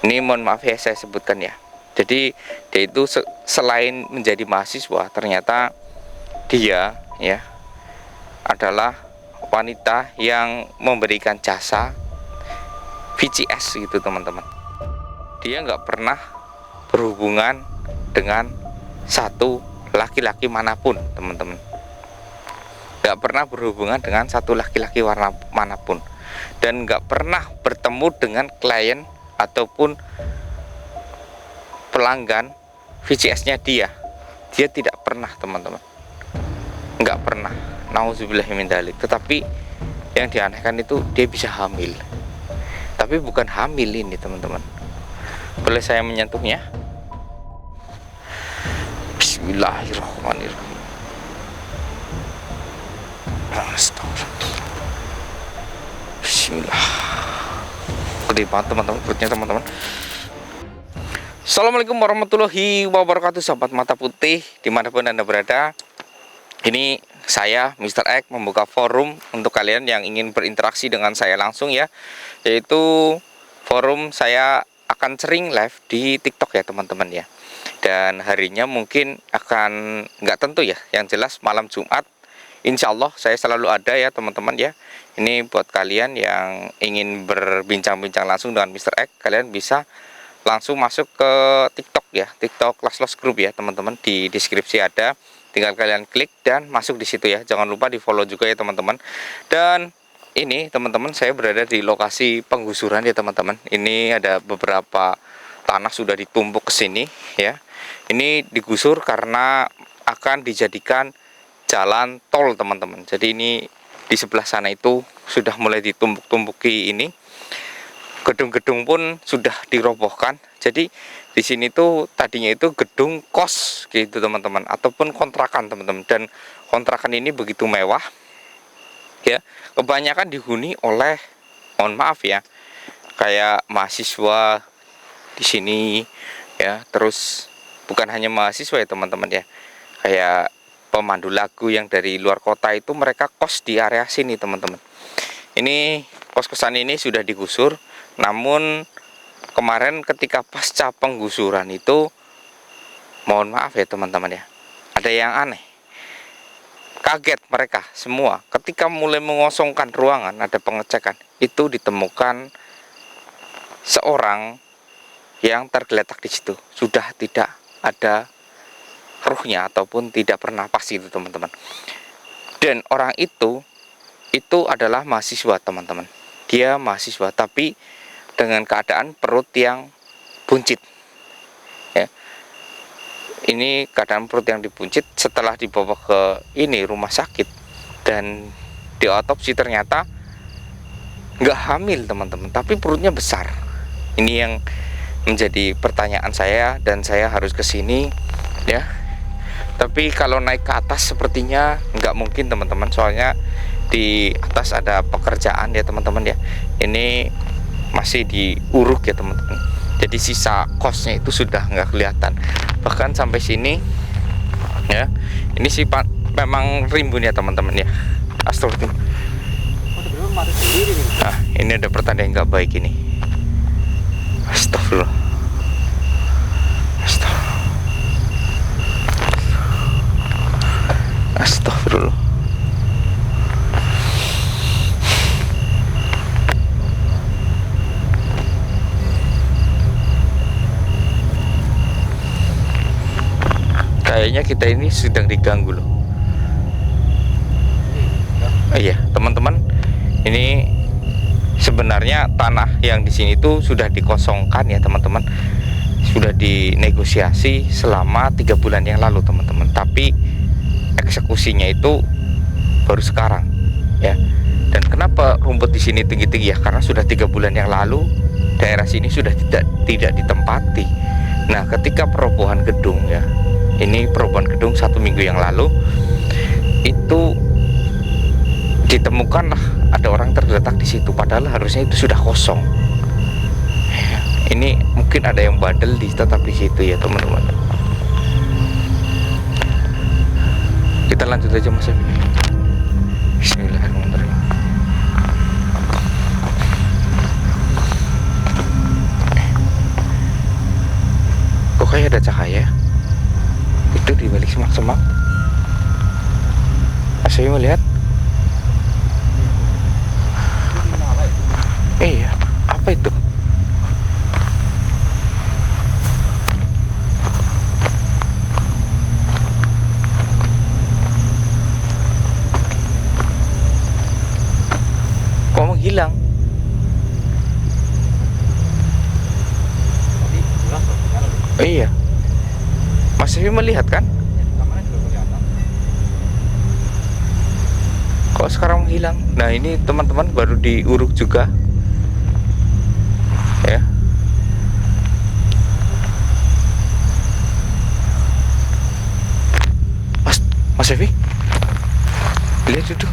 Ini mohon maaf ya saya sebutkan ya. Jadi dia itu selain menjadi mahasiswa, ternyata dia ya adalah wanita yang memberikan jasa VCS gitu teman-teman. Dia nggak pernah berhubungan dengan satu laki-laki manapun teman-teman. Nggak pernah berhubungan dengan satu laki-laki manapun, dan nggak pernah bertemu dengan klien ataupun pelanggan VCS-nya dia tidak pernah teman-teman, nggak pernah, nauzubillahimindzalik. Tetapi yang dianehkan itu dia bisa hamil, tapi bukan hamil ini teman-teman. Boleh saya menyentuhnya? Bismillahirrahmanirrahim. Bismillah. Gede banget teman-teman perutnya teman-teman. Assalamualaikum warahmatullahi wabarakatuh, sahabat mata putih dimanapun Anda berada. Ini saya Mr. X membuka forum untuk kalian yang ingin berinteraksi dengan saya langsung ya, yaitu forum saya akan sering live di TikTok ya teman-teman ya. Dan harinya mungkin akan nggak tentu ya, yang jelas malam Jumat Insya Allah saya selalu ada ya teman-teman ya. Ini buat kalian yang ingin berbincang-bincang langsung dengan Mr. X, kalian bisa langsung masuk ke TikTok ya, TikTok Laslos Group ya teman-teman. Di deskripsi ada, tinggal kalian klik dan masuk di situ ya. Jangan lupa di follow juga ya teman-teman. Dan ini teman-teman saya berada di lokasi penggusuran ya teman-teman. Ini ada beberapa tanah sudah ditumpuk ke sini ya. Ini digusur karena akan dijadikan jalan tol teman-teman. Jadi ini di sebelah sana itu sudah mulai ditumpuk-tumpuki ini. Gedung-gedung pun sudah dirobohkan. Jadi di sini tuh tadinya itu gedung kos gitu teman-teman, ataupun kontrakan teman-teman. Dan kontrakan ini begitu mewah ya. Kebanyakan dihuni oleh, mohon maaf ya, kayak mahasiswa di sini ya. Terus bukan hanya mahasiswa ya teman-teman ya, kayak pemandu lagu yang dari luar kota itu mereka kos di area sini teman-teman. Ini kos-kosan ini sudah digusur, namun kemarin ketika pasca penggusuran itu, mohon maaf ya teman-teman ya, ada yang aneh. Kaget mereka semua ketika mulai mengosongkan ruangan, ada pengecekan, itu ditemukan seorang yang tergeletak di situ, sudah tidak ada ruhnya ataupun tidak bernapas itu teman-teman. Dan orang itu adalah mahasiswa teman-teman. Dia mahasiswa tapi dengan keadaan perut yang buncit ya. Ini keadaan perut yang dibuncit setelah dibawa ke ini rumah sakit dan diotopsi, ternyata nggak hamil teman-teman, tapi perutnya besar. Ini yang menjadi pertanyaan saya dan saya harus ke sini ya. Tapi kalau naik ke atas sepertinya nggak mungkin teman-teman, soalnya di atas ada pekerjaan ya teman-teman ya. Ini masih diuruk ya teman-teman. Jadi sisa kosnya itu sudah nggak kelihatan. Bahkan sampai sini ya. Ini sih memang rimbun ya teman-teman ya. Astagfirullah. Nah, ini ada pertanda yang nggak baik ini. Astagfirullah. Astagfirullah. Kayaknya kita ini sedang diganggu loh. Iya, teman-teman. Ini sebenarnya tanah yang di sini tuh sudah dikosongkan ya teman-teman. Sudah dinegosiasi selama 3 bulan yang lalu teman-teman. Tapi eksekusinya itu baru sekarang ya. Dan kenapa rumput di sini tinggi-tinggi ya? Karena sudah 3 bulan yang lalu daerah sini sudah tidak ditempati. Nah, ketika perobohan gedung ya, ini perobohan gedung 1 minggu yang lalu itu ditemukanlah ada orang tergeletak di situ, padahal harusnya itu sudah kosong ya. Ini mungkin ada yang bandel tetap di situ ya teman-teman. Kita lanjut aja mas. Bismillahirrahmanirrahim. kayak ada cahaya itu di balik semak-semak. Mas Evi melihat? Iya, apa itu? Kok menghilang? Iya, Mas Evi melihat kan? Kok sekarang menghilang? Nah ini teman-teman baru diuruk juga ya. Mas Evi, lihat itu.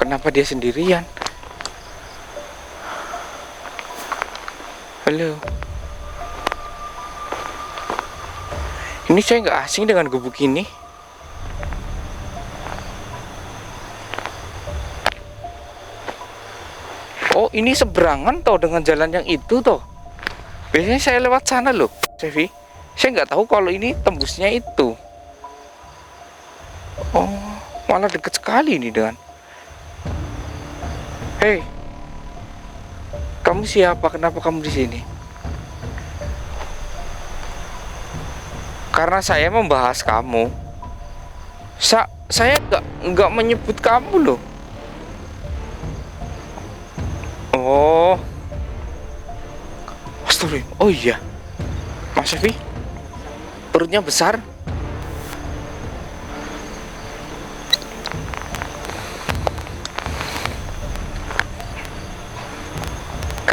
Kenapa dia sendirian? Halo. Ini saya nggak asing dengan gubuk ini. Oh, ini seberangan toh dengan jalan yang itu toh. Biasanya saya lewat sana loh, Sevi. Saya nggak tahu kalau ini tembusnya itu. Oh, malah deket sekali ini dengan. Hei, kamu siapa? Kenapa kamu di sini? Karena saya membahas kamu. Saya nggak menyebut kamu loh. Oh, astagfirullah. Oh iya, Mas Evi, perutnya besar.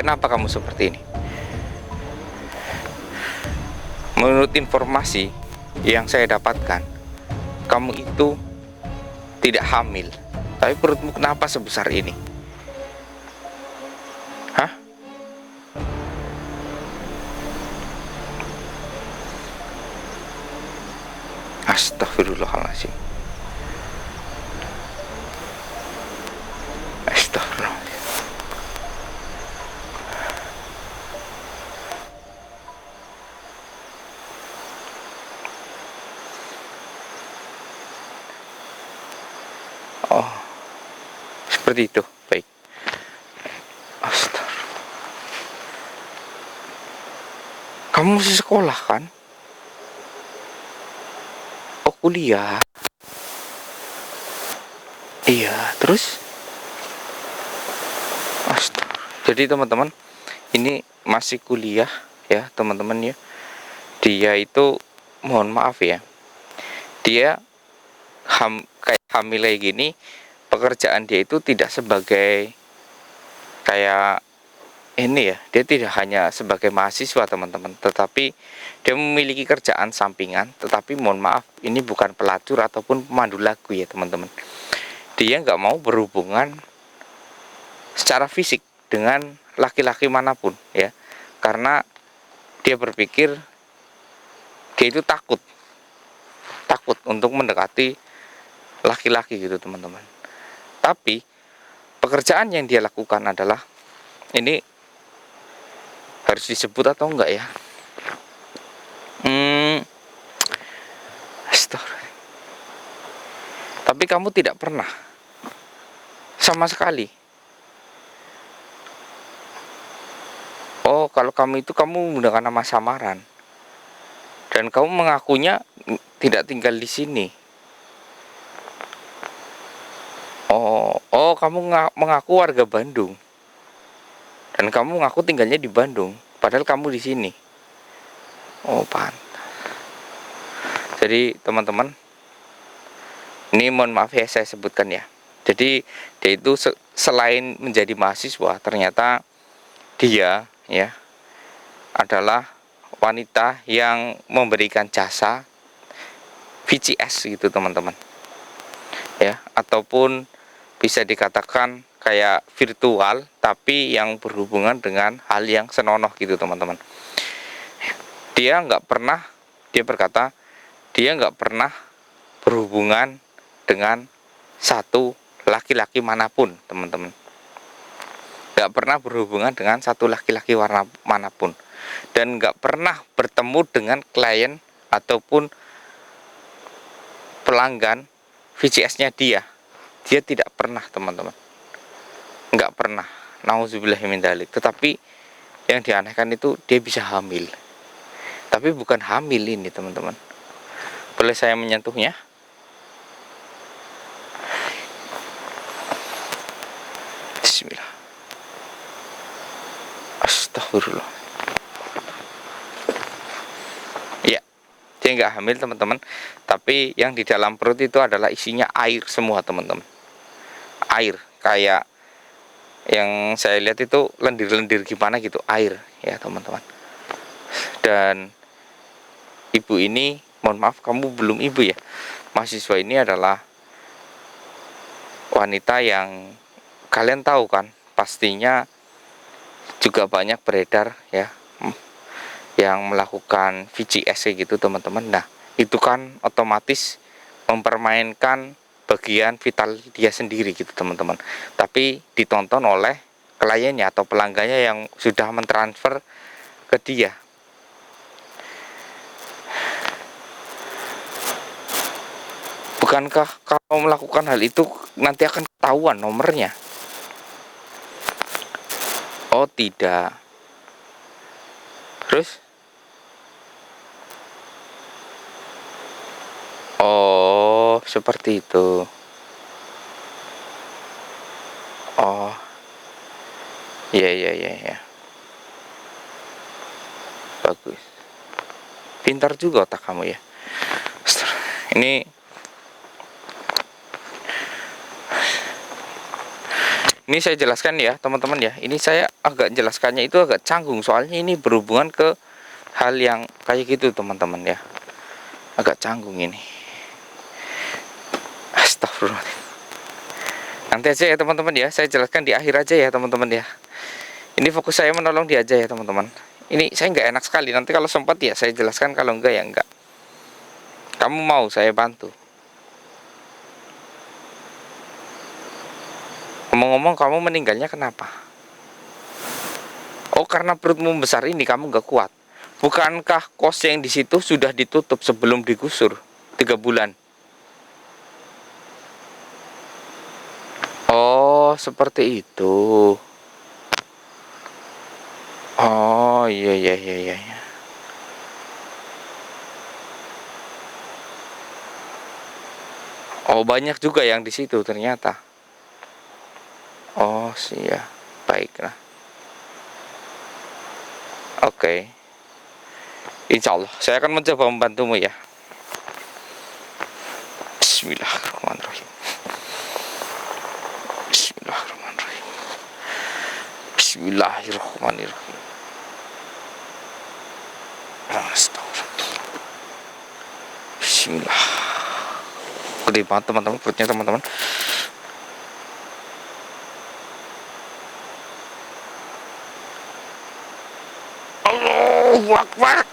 Kenapa kamu seperti ini? Menurut informasi yang saya dapatkan, kamu itu tidak hamil. Tapi perutmu kenapa sebesar ini? Hah? Astagfirullahaladzim. Astagfirullah. Oh, seperti itu. Baik. Astagfirullah. Kamu masih sekolah kan? Oh, kuliah. Iya, terus? Astaga. Jadi teman-teman, ini masih kuliah ya teman-teman ya. Dia itu, mohon maaf ya, dia kayak hamil kayak gini. Pekerjaan dia itu tidak sebagai kayak ini ya, dia tidak hanya sebagai mahasiswa teman-teman, tetapi dia memiliki kerjaan sampingan. Tetapi mohon maaf, ini bukan pelacur ataupun pemandu lagu ya teman-teman. Dia nggak mau berhubungan secara fisik dengan laki-laki manapun ya, karena dia berpikir dia itu takut untuk mendekati laki-laki gitu teman-teman. Tapi pekerjaan yang dia lakukan adalah, ini harus disebut atau enggak ya? Astagfirullah. Tapi kamu tidak pernah sama sekali. Oh, kalau kamu itu kamu menggunakan nama samaran. Dan kamu mengakunya tidak tinggal di sini. Oh, kamu mengaku warga Bandung. Dan kamu mengaku tinggalnya di Bandung, padahal kamu di sini. Oh, pantas. Jadi, teman-teman, ini mohon maaf ya saya sebutkan ya. Jadi, dia itu selain menjadi mahasiswa, ternyata dia ya adalah wanita yang memberikan jasa VCS gitu teman-teman ya, ataupun bisa dikatakan kayak virtual tapi yang berhubungan dengan hal yang senonoh gitu teman-teman. Dia berkata dia nggak pernah berhubungan dengan satu laki-laki manapun, teman-teman. Nggak pernah berhubungan dengan satu laki-laki warna manapun, dan nggak pernah bertemu dengan klien ataupun pelanggan VCS-nya dia tidak pernah, teman-teman, nggak pernah, nauzubillahimindzalik. Tetapi yang dianehkan itu dia bisa hamil, tapi bukan hamil ini, teman-teman. Boleh saya menyentuhnya? Bismillah. Astagfirullah. Ya, dia nggak hamil, teman-teman, tapi yang di dalam perut itu adalah isinya air semua, teman-teman. Air, kayak yang saya lihat itu lendir-lendir gimana gitu, air ya, teman-teman. Dan ibu ini, mohon maaf, kamu belum ibu ya, mahasiswa ini adalah wanita yang kalian tahu kan, pastinya juga banyak beredar ya, yang melakukan VCS gitu, teman-teman. Nah, itu kan otomatis mempermainkan bagian vital dia sendiri gitu, teman-teman. Tapi ditonton oleh kliennya atau pelanggannya yang sudah mentransfer ke dia. Bukankah kalau melakukan hal itu nanti akan ketahuan nomornya? Oh tidak. Terus? Oh seperti itu. Oh iya iya iya ya. Bagus. Pintar juga otak kamu ya. Ini saya jelaskan ya, teman-teman ya. Ini saya agak jelaskannya itu agak canggung, soalnya ini berhubungan ke hal yang kayak gitu, teman-teman ya. Agak canggung ini. Astagfirullah. Nanti aja ya, teman-teman ya. Saya jelaskan di akhir aja ya, teman-teman ya. Ini fokus saya menolong dia aja ya, teman-teman. Ini saya nggak enak sekali. Nanti kalau sempat ya saya jelaskan, kalau enggak ya enggak. Kamu mau saya bantu? Ngomong-ngomong, kamu meninggalnya kenapa? Oh, karena perutmu besar ini kamu nggak kuat. Bukankah kos yang di situ sudah ditutup sebelum digusur 3 bulan? Oh, seperti itu. Oh, iya iya iya iya. Oh, banyak juga yang di situ ternyata. Oh, iya. Baiklah. Oke. Insya Allah, saya akan mencoba membantumu ya. Bismillahirrahmanirrahim. Bismillahirrahmanirrahim. Bismillahirrahmanirrahim. Astagfirullah. Bismillah. Gede banget, teman-teman, perutnya, teman-teman. Allahu Akbar.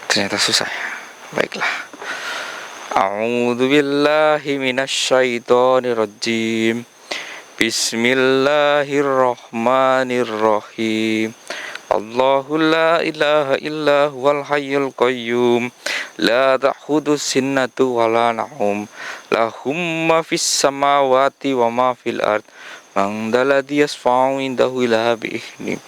Ternyata susah ya. Baiklah. A'udzubillahi minasyaitonirrajim. Bismillahirrahmanirrahim. Allahu la ilaha illa huwal hayyul qayyum. La ta'khudhuhu sinnatu wa la na'um. Lahum ma fis samawati wa ma fil ard. Man dzalladzi yashfa'u indahu illa bi'idznih.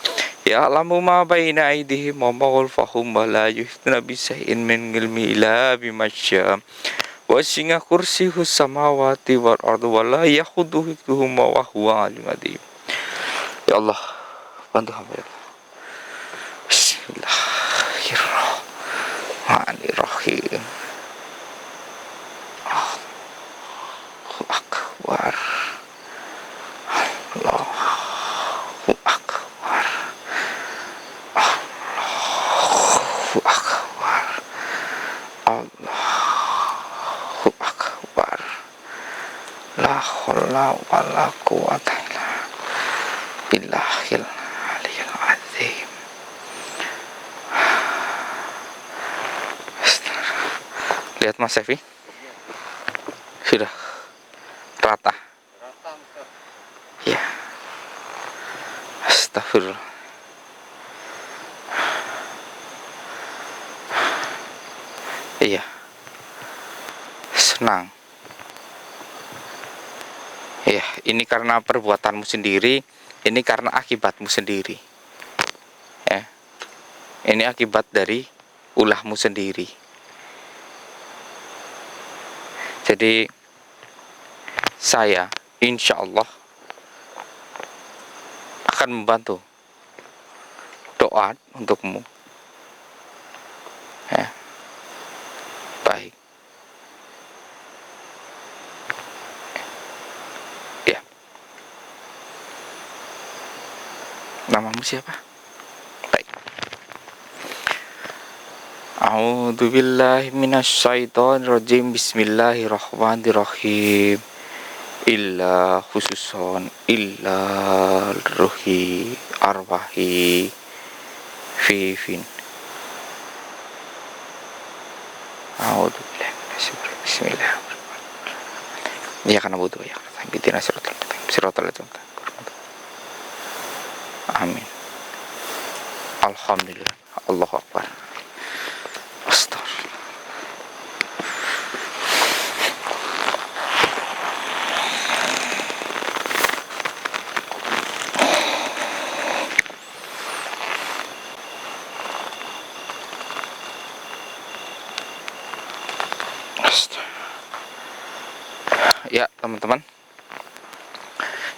Ya'lamu ma baina aydihim wa ma khalfahum wa la yuhituna bi syai'in min ilmihi illa bima syaa. Wasi'a kursiyyuhus samawati wal ardi wa la yahuduhu hifdzuhuma wa huwa alim adzim. Ya Allah, bantu hamba ya Allah. Bismillahirrahmanirrahim. Allahu Akbar. Allahu Akbar. Allahu Akbar. Allahu Akbar. La haula wala quwwata illa Billahil aliyil azim. Lihat Mas Evi, sudah rata. Ya, astagfirullah. Iya, senang. Ya, ini karena perbuatanmu sendiri, ini karena akibatmu sendiri. Ya, ini akibat dari ulahmu sendiri. Jadi saya insya Allah akan membantu doa untukmu. Ya, baik. Ya, namamu siapa? Baik. A'udzubillahi minasyaitonirrajim. Bismillahirrahmanirrahim. Illa khususon illa ruhi arwahi fifin. A'udzubillahi minasyaitonirrajim. Bismillahirrahmanirrahim. Ya karena butuh ya. Bitina siratal ladzina. Amin. Alhamdulillah. Allahu akbar. Ya teman-teman,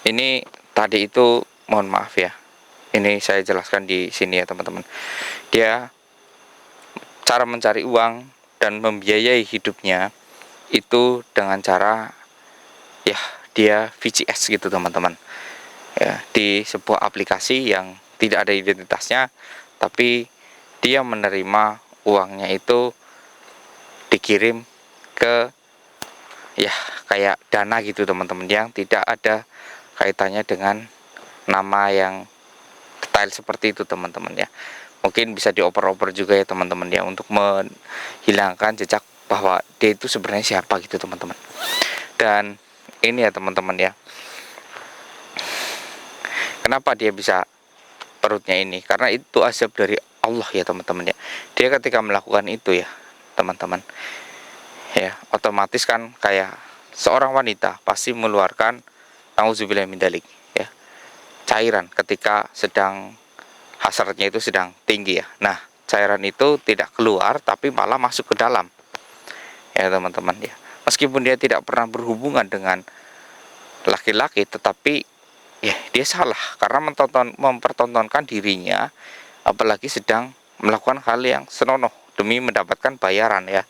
ini tadi itu mohon maaf ya, ini saya jelaskan di sini ya teman-teman. Dia cara mencari uang dan membiayai hidupnya itu dengan cara ya dia VCS gitu teman-teman ya, di sebuah aplikasi yang tidak ada identitasnya, tapi dia menerima uangnya itu dikirim ke ya kayak dana gitu teman-teman, yang tidak ada kaitannya dengan nama yang detail seperti itu teman-teman ya. Mungkin bisa dioper-oper juga ya teman-teman ya, untuk menghilangkan jejak bahwa dia itu sebenarnya siapa gitu teman-teman. Dan ini ya teman-teman ya, kenapa dia bisa perutnya ini, karena itu azab dari Allah ya teman-teman ya. Dia ketika melakukan itu ya teman-teman ya, otomatis kan kayak seorang wanita pasti mengeluarkan nauzubillah min dzalik ya, cairan ketika sedang hasratnya itu sedang tinggi ya. Nah, cairan itu tidak keluar tapi malah masuk ke dalam ya teman-teman ya. Meskipun dia tidak pernah berhubungan dengan laki-laki, tetapi ya dia salah karena mempertontonkan dirinya, apalagi sedang melakukan hal yang senonoh demi mendapatkan bayaran ya.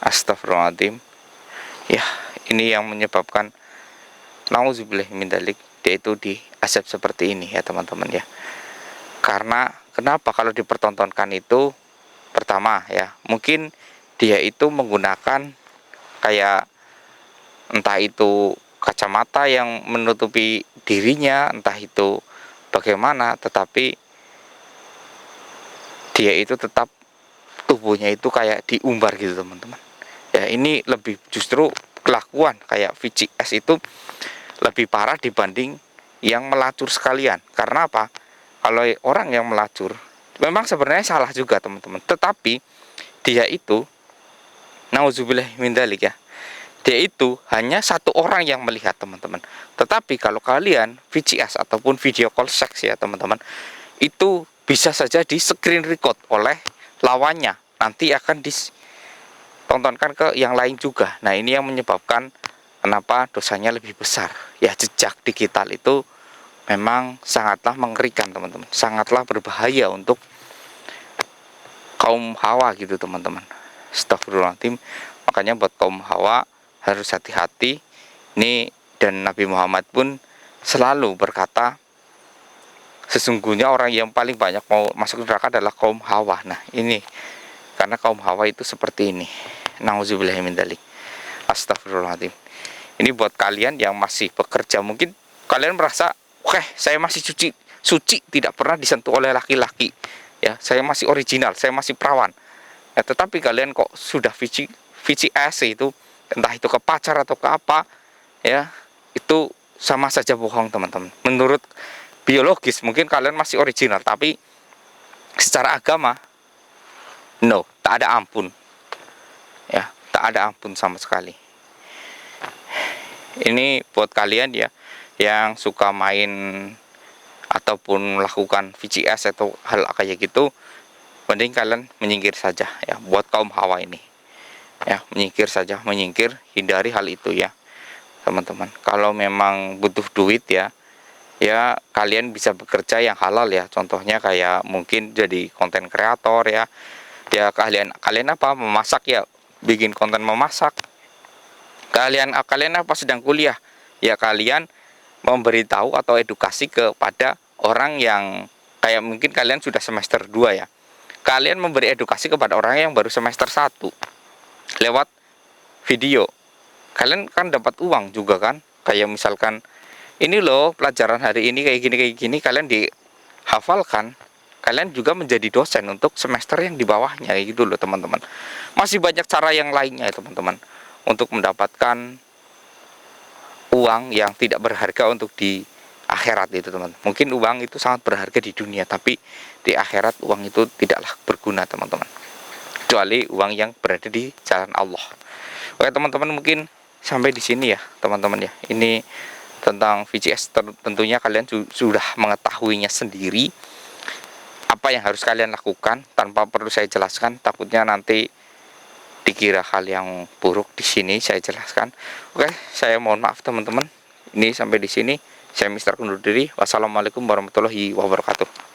Astagfirullahaladzim. Ya, ini yang menyebabkan nauzubillah min dzalik, dia itu diazab seperti ini ya teman-teman ya. Karena kenapa kalau dipertontonkan itu, pertama ya, mungkin dia itu menggunakan kayak entah itu kacamata yang menutupi dirinya, entah itu bagaimana, tetapi dia itu tetap tubuhnya itu kayak diumbar gitu teman-teman. Ya ini lebih justru kelakuan kayak VCS itu lebih parah dibanding yang melacur sekalian. Karena apa? Kalau orang yang melacur memang sebenarnya salah juga teman-teman, tetapi dia itu nauzubillah min dzalik ya, dia itu hanya satu orang yang melihat teman-teman. Tetapi kalau kalian VCS ataupun video call seks ya teman-teman, itu bisa saja di screen record oleh lawannya, nanti akan ditontonkan ke yang lain juga. Nah ini yang menyebabkan kenapa dosanya lebih besar ya. Jejak digital itu memang sangatlah mengerikan teman-teman, sangatlah berbahaya untuk kaum hawa gitu teman-teman. Astagfirullahaladzim. Makanya buat kaum hawa harus hati-hati ini, dan Nabi Muhammad pun selalu berkata sesungguhnya orang yang paling banyak mau masuk neraka adalah kaum hawa. Nah ini karena kaum hawa itu seperti ini. Nauzubillah min dzalik. Astagfirullahaladzim. Ini buat kalian yang masih bekerja, mungkin kalian merasa Oke, saya masih suci, tidak pernah disentuh oleh laki-laki. Ya, saya masih original, saya masih perawan. Ya, tetapi kalian kok sudah VCS itu, entah itu ke pacar atau ke apa, ya, itu sama saja bohong, teman-teman. Menurut biologis mungkin kalian masih original, tapi secara agama, no, tak ada ampun. Ya, tak ada ampun sama sekali. Ini buat kalian ya yang suka main ataupun melakukan VCS atau hal kayak gitu, mending kalian menyingkir saja ya, buat kaum hawa ini ya, menyingkir saja, menyingkir, hindari hal itu ya teman-teman. Kalau memang butuh duit ya, ya kalian bisa bekerja yang halal ya, contohnya kayak mungkin jadi konten kreator ya, ya kalian apa, memasak ya, bikin konten memasak. Kalian apa, sedang kuliah ya, kalian memberitahu atau edukasi kepada orang yang kayak mungkin kalian sudah semester 2 ya, kalian memberi edukasi kepada orang yang baru semester 1 lewat video. Kalian kan dapat uang juga kan, kayak misalkan ini loh pelajaran hari ini kayak gini, kalian dihafalkan, kalian juga menjadi dosen untuk semester yang di bawahnya gitu loh teman-teman. Masih banyak cara yang lainnya ya teman-teman, untuk mendapatkan uang yang tidak berharga untuk di akhirat itu teman. Mungkin uang itu sangat berharga di dunia, tapi di akhirat uang itu tidaklah berguna teman-teman, kecuali uang yang berada di jalan Allah. Oke teman-teman, mungkin sampai di sini ya teman-teman ya. Ini tentang VCS, tentunya kalian sudah mengetahuinya sendiri apa yang harus kalian lakukan tanpa perlu saya jelaskan, takutnya nanti dikira hal yang buruk. Di sini saya jelaskan. Oke, saya mohon maaf teman-teman. Ini sampai di sini. Saya Mister undur diri. Wassalamualaikum warahmatullahi wabarakatuh.